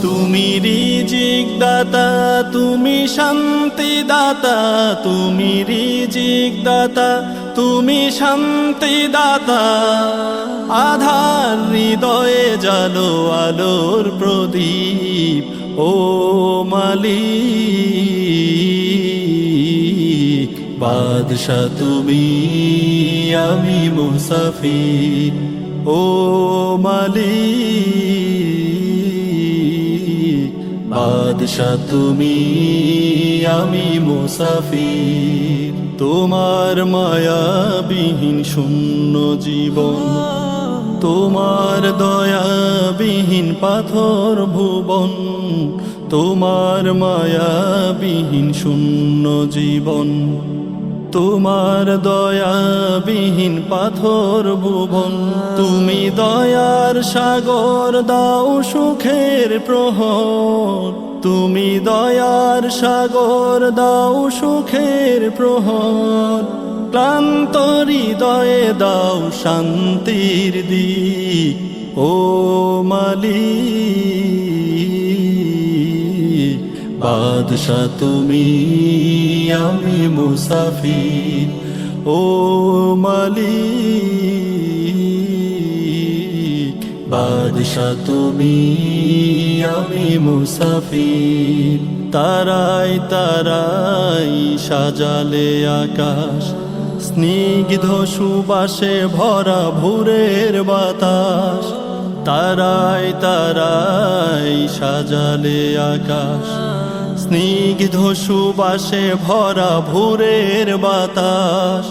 তুমি রিজিক দাতা, তুমি শান্তি দাতা, তুমি রিজিক দাতা, তুমি শান্তি দাতা। আধার হৃদয়ে জালো আলোর প্রদীপ, ও মালিক। বাদশা তুমি, আমি মুসাফির, ও মালিক। বাদশা তুমি, আমি মুসাফির। তোমার মায়াবিহীন শূন্য জীবন, তোমার দয়াবিহীন পাথর ভুবন। তোমার মায়াবিহীন শূন্য জীবন, তোমার দয়াবিহীন পাথর ভুবন। তুমি দয়ার সাগর, দাও সুখের প্রহর। তুমি দয়ার সাগর, দাও সুখের প্রহর। ক্লান্ত হৃদয়ে দাও শান্তির দিক, ও মালিক। বাদশা তুমি, আমি মুসাফির, ও মালিক। বাদশা তুমি, আমি মুসাফির। তারাই তারাই সাজালে আকাশ, স্নিগ্ধ সুবাসে ভরা ভোরের বাতাস। তারাই তারাই সাজালে আকাশ, স্নিগ্ধ সুবাসে ভরা ভোরের বাতাস।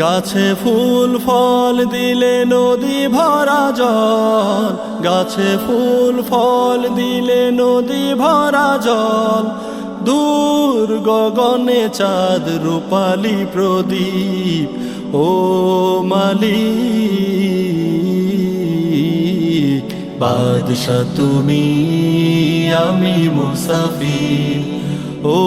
গাছে ফুল ফল দিলে নদী ভরা জল, গাছে ফুল ফল দিলে নদী ভরা জল। দূর গগনে চাঁদ রূপালী প্রদীপ, ও মালিক। বাদশা তুমি, আমি মুসাফির, ও